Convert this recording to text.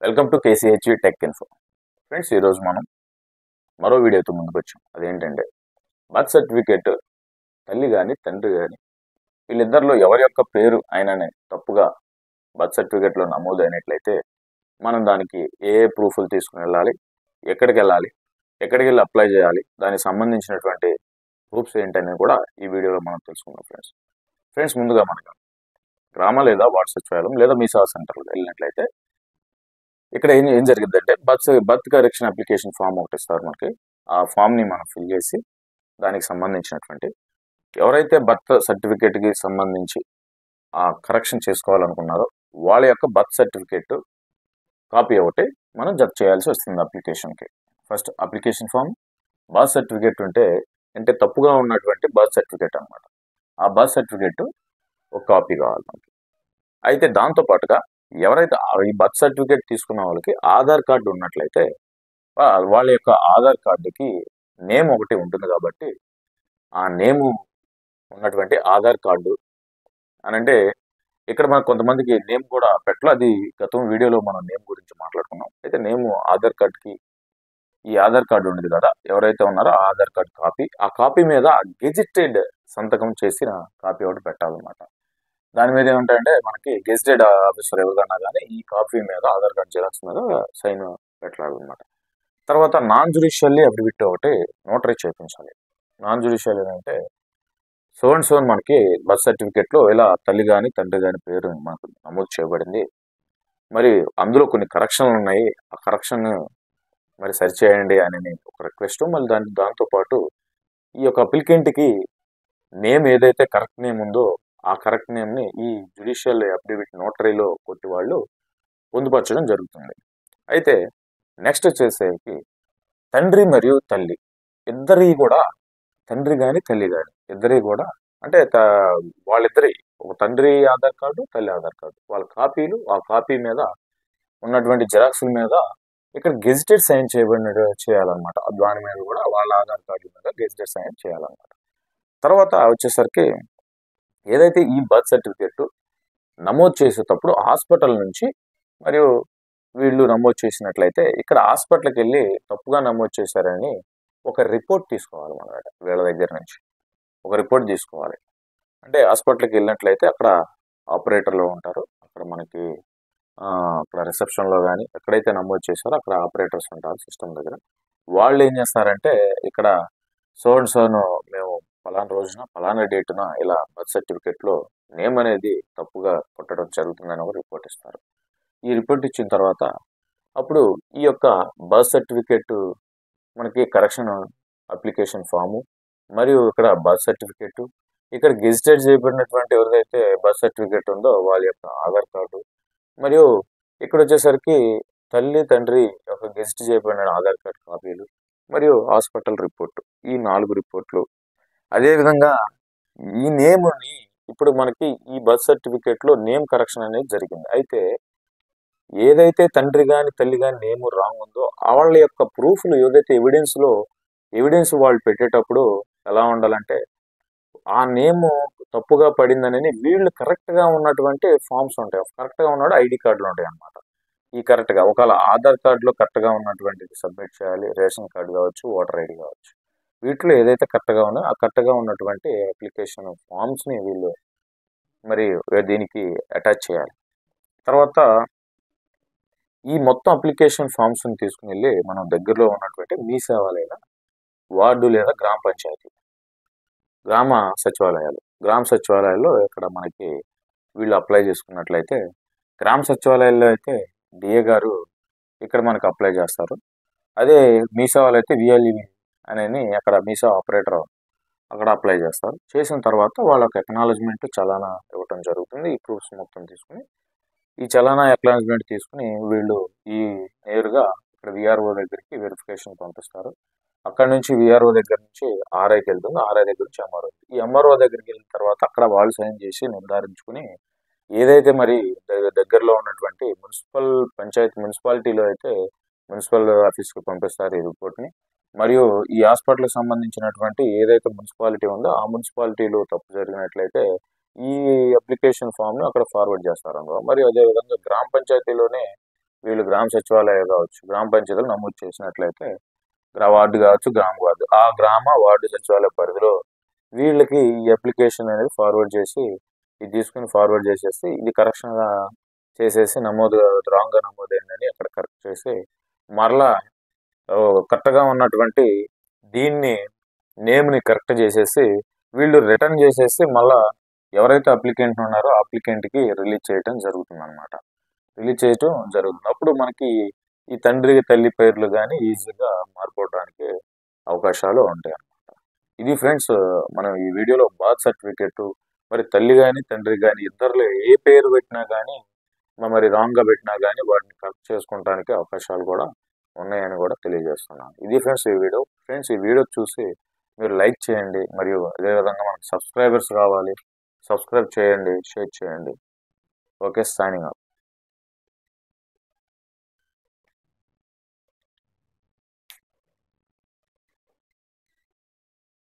Welcome to KCHV tech info. Friends, ఈరోజు మనం మరో వీడియోతో ముందుకు వచ్చాం. అదేంటంటే బర్త్ సర్టిఫికేట్ తల్లి కానీ తండ్రి కానీ వీళ్ళిద్దరిలో ఎవరి యొక్క పేరు అయిననే తప్పుగా బర్త్ సర్టిఫికేట్లో నమోదు అయినట్లయితే మనం దానికి ఏ ప్రూఫ్లు తీసుకుని వెళ్ళాలి, ఎక్కడికి వెళ్ళాలి, ఎక్కడికి వెళ్ళి అప్లై చేయాలి, దానికి సంబంధించినటువంటి ప్రూఫ్స్ ఏంటనేది కూడా ఈ వీడియోలో మనం తెలుసుకుందాం. ఫ్రెండ్స్ ముందుగా మనకు గ్రామ లేదా వార్డ్ సచివాలయం లేదా మీ సేవా సెంటర్లో వెళ్ళినట్లయితే ఇక్కడ ఏం జరిగిందంటే బర్త్ కరెక్షన్ అప్లికేషన్ ఫామ్ ఒకటి ఇస్తారు మనకి. ఆ ఫామ్ని మనం ఫిల్ చేసి దానికి సంబంధించినటువంటి ఎవరైతే బర్త్ సర్టిఫికేట్కి సంబంధించి ఆ కరెక్షన్ చేసుకోవాలనుకున్నారో వాళ్ళ యొక్క బర్త్ సర్టిఫికేట్ కాపీ ఒకటి మనం జత చేయాల్సి వస్తుంది అప్లికేషన్కి. First application form, birth certificate అంటే తప్పుగా ఉన్నటువంటి బర్త్ సర్టిఫికేట్ అనమాట. ఆ బర్త్ సర్టిఫికేట్ ఒక కాపీ కావాలి మనకి. అయితే దాంతోపాటుగా ఎవరైతే ఈ బర్త్ సర్టిఫికేట్ తీసుకున్న వాళ్ళకి ఆధార్ కార్డు ఉన్నట్లయితే వాళ్ళ యొక్క ఆధార్ కార్డుకి నేమ్ ఒకటి ఉంటుంది కాబట్టి ఆ నేము ఉన్నటువంటి ఆధార్ కార్డు అని అంటే ఇక్కడ మనకు కొంతమందికి నేమ్ కూడా పెట్టాలి. అది గతం వీడియోలో మనం నేమ్ గురించి మాట్లాడుకున్నాం. అయితే నేమ్ ఆధార్ కార్డుకి ఈ ఆధార్ కార్డు ఉండేది కదా, ఎవరైతే ఉన్నారో ఆ ఆధార్ కార్డు కాపీ, ఆ కాపీ మీద గెజిటెడ్ సంతకం చేసిన కాపీ ఒకటి పెట్టాలన్నమాట. దాని మీద ఏమంటాయంటే మనకి గెజిటెడ్ ఆఫీసర్ ఎవరికన్నా కానీ ఈ కాపీ మీద ఆధార్ కార్డ్ జిరాక్స్ మీద సైన్ పెట్టాలన్నమాట. తర్వాత నాన్ జ్యుడిషియల్లీ అఫిడవిట్ ఒకటి నోటరీ చేయించాలి. నాన్ జ్యుడిషియల్ ఏంటంటే సోన్ మనకి బర్త్ సర్టిఫికేట్లో ఇలా తల్లి కానీ తండ్రి కానీ పేరు మనకు నమోదు చేయబడింది, మరి అందులో కొన్ని కరెక్షన్లు ఉన్నాయి, ఆ కరెక్షన్ మరి సరిచేయండి అని ఒక రిక్వెస్ట్. మళ్ళీ దాంతోపాటు ఈ యొక్క అప్లికెంట్కి నేమ్ ఏదైతే కరెక్ట్ నేమ్ ఉందో ఆ కరెక్ట్ నేమ్ని ఈ జ్యుడిషియల్ అఫిడవిట్ నోటరీలో కొట్టి వాళ్ళు పొందుపరచడం జరుగుతుంది. అయితే నెక్స్ట్ వచ్చేసరికి తండ్రి మరియు తల్లి ఇద్దరి కూడా, తండ్రి కానీ తల్లి కానీ ఇద్దరి కూడా అంటే వాళ్ళిద్దరి ఒక తండ్రి ఆధార్ కార్డు, తల్లి ఆధార్ కార్డు, వాళ్ళ కాపీలు, ఆ కాపీ మీద ఉన్నటువంటి జిరాక్సుల మీద ఇక్కడ గెజిటెడ్ సైన్ చేయాలన్నమాట. దాని మీద కూడా వాళ్ళ ఆధార్ కార్డు మీద గెజిటెడ్ సైన్ చేయాలన్నమాట. తర్వాత వచ్చేసరికి ఏదైతే ఈ బర్త్ సర్టిఫికేట్ నమోదు చేసేటప్పుడు హాస్పిటల్ నుంచి మరియు వీళ్ళు నమోదు చేసినట్లయితే ఇక్కడ హాస్పిటల్కి వెళ్ళి తప్పుగా నమోదు చేశారని ఒక రిపోర్ట్ తీసుకోవాలి మన వీళ్ళ దగ్గర నుంచి. ఒక రిపోర్ట్ తీసుకోవాలి అంటే హాస్పిటల్కి వెళ్ళినట్లయితే అక్కడ ఆపరేటర్లు ఉంటారు, అక్కడ మనకి అక్కడ రిసెప్షన్లో కానీ ఎక్కడైతే నమోదు చేశారో అక్కడ ఆపరేటర్స్ ఉంటారు సిస్టమ్ దగ్గర. వాళ్ళు ఏం చేస్తారంటే ఇక్కడ సోను మేము ఫలానా రోజున ఫలానా డేటున ఇలా బర్త్ సర్టిఫికేట్లో నేమ్ అనేది తప్పుగా కొట్టడం జరుగుతుందని ఒక రిపోర్ట్ ఇస్తారు. ఈ రిపోర్ట్ ఇచ్చిన తర్వాత అప్పుడు ఈ యొక్క బర్త్ సర్టిఫికేట్ మనకి కరెక్షన్ అప్లికేషన్ ఫాము మరియు ఇక్కడ బర్త్ సర్టిఫికేట్, ఇక్కడ గెజిటెడ్ చేయబడినటువంటి ఎవరిదైతే బర్త్ సర్టిఫికేట్ ఉందో వాళ్ళ యొక్క ఆధార్ కార్డు, మరియు ఇక్కడ వచ్చేసరికి తల్లి తండ్రి యొక్క గెజిట్ చేయబడిన ఆధార్ కార్డు కాపీలు మరియు హాస్పిటల్ రిపోర్టు, ఈ 4 రిపోర్ట్లు. అదేవిధంగా ఈ నేమ్ని ఇప్పుడు మనకి ఈ బర్త్ సర్టిఫికేట్లో నేమ్ కరెక్షన్ అనేది జరిగింది. అయితే ఏదైతే తండ్రి కానీ తల్లి కానీ నేమ్ రాంగ్ ఉందో వాళ్ళ యొక్క ప్రూఫ్లు ఏదైతే ఎవిడెన్స్ వాళ్ళు పెట్టేటప్పుడు ఎలా ఉండాలంటే ఆ నేమ్ తప్పుగా పడిందని వీళ్ళు కరెక్ట్గా ఉన్నటువంటి ఫామ్స్ ఉంటాయి, కరెక్ట్గా ఉన్నాడు ఐడి కార్డులు ఉంటాయి అన్నమాట. ఈ కరెక్ట్గా ఒకవేళ ఆధార్ కార్డులో కరెక్ట్గా ఉన్నటువంటిది సబ్మిట్ చేయాలి, రేషన్ కార్డు కావచ్చు, ఓటర్ ఐడి కావచ్చు, వీటిలో ఏదైతే కరెక్ట్గా ఉందో ఆ కరెక్ట్గా ఉన్నటువంటి అప్లికేషన్ ఫామ్స్ని వీళ్ళు మరి దీనికి అటాచ్ చేయాలి. తర్వాత ఈ మొత్తం అప్లికేషన్ ఫామ్స్ని తీసుకుని వెళ్ళి మనం దగ్గరలో ఉన్నటువంటి మీ సేవ లేదా వార్డు లేదా గ్రామ సచివాలయాల్లో ఇక్కడ మనకి వీళ్ళు అప్లై చేసుకున్నట్లయితే గ్రామ సచివాలయాల్లో అయితే డిఏ గారు ఇక్కడ మనకు అప్లై చేస్తారు. అదే మీ సేవలు అయితే విఎల్ఈ అని అక్కడ మీ సేవ ఆపరేటర్ అక్కడ అప్లై చేస్తారు. చేసిన తర్వాత వాళ్ళకి ఎక్నాలజ్మెంట్ చలానా ఇవ్వటం జరుగుతుంది. ఈ ప్రూఫ్స్ మొత్తం తీసుకుని ఈ చలానా ఎక్నాలజ్మెంట్ తీసుకుని వీళ్ళు నేరుగా ఇక్కడ విఆర్ఓ దగ్గరికి వెరిఫికేషన్ పంపిస్తారు. అక్కడ నుంచి విఆర్ఓ దగ్గర నుంచి ఆర్ఐకి వెళ్తుంది, ఆర్ఐ దగ్గర నుంచి ఎంఆర్ఓ. ఈ ఎంఆర్ఓ దగ్గరికి వెళ్ళిన తర్వాత అక్కడ వాళ్ళు సైన్ చేసి నిర్ధారించుకుని ఏదైతే మరి దగ్గరలో ఉన్నటువంటి మున్సిపాలిటీలో అయితే మున్సిపల్ ఆఫీస్కి పంపిస్తారు ఈ రిపోర్ట్ని. మరియు ఈ హాస్పిటల్కి సంబంధించినటువంటి ఏదైతే మున్సిపాలిటీ ఉందో ఆ మున్సిపాలిటీలో తప్పు జరిగినట్లయితే ఈ అప్లికేషన్ ఫామ్ను అక్కడ ఫార్వర్డ్ చేస్తారు. మరియు అదేవిధంగా గ్రామ పంచాయతీలోనే వీళ్ళు గ్రామ సచివాలయం కావచ్చు, గ్రామ పంచాయతీలు నమోదు చేసినట్లయితే వార్డు కావచ్చు, గ్రామ వార్డు, ఆ గ్రామ వార్డు సచివాలయ పరిధిలో వీళ్ళకి ఈ అప్లికేషన్ అనేది ఫార్వర్డ్ చేసి, ఇది తీసుకుని ఫార్వర్డ్ చేసేసి, ఇది కరెక్షన్గా చేసేసి రాంగ్గా నమోదైందని అక్కడ కరెక్ట్ చేసి, మరలా కరెక్ట్గా ఉన్నటువంటి దీన్ని నేమ్ని కరెక్ట్ చేసేసి వీళ్ళు రిటర్న్ చేసేసి మళ్ళా ఎవరైతే అప్లికెంట్ ఉన్నారో అప్లికెంట్కి రిలీజ్ చేయటం జరుగుతుంది అనమాట. రిలీజ్ చేయటం జరుగుతుంది. అప్పుడు మనకి ఈ తండ్రి తల్లి పేర్లు కానీ ఈజీగా మారిపోవడానికి అవకాశాలు ఉంటాయి అన్నమాట. ఇది ఫ్రెండ్స్ మనం ఈ వీడియోలో బర్త్ సర్టిఫికేట్ మరి తల్లి కానీ తండ్రి కానీ ఇద్దరులో ఏ పేరు పెట్టినా కానీ మరి రాంగ్గా పెట్టినా కానీ వాటిని కరెక్ట్ చేసుకోవడానికి అవకాశాలు కూడా ఉన్నాయని కూడా తెలియజేస్తున్నాను. ఇది ఫ్రెండ్స్ ఈ వీడియో. ఫ్రెండ్స్ ఈ వీడియో చూసి మీరు లైక్ చేయండి, మరియు అదేవిధంగా మనకు సబ్స్క్రైబర్స్ కావాలి, సబ్స్క్రైబ్ చేయండి, షేర్ చేయండి. Okay, signing off.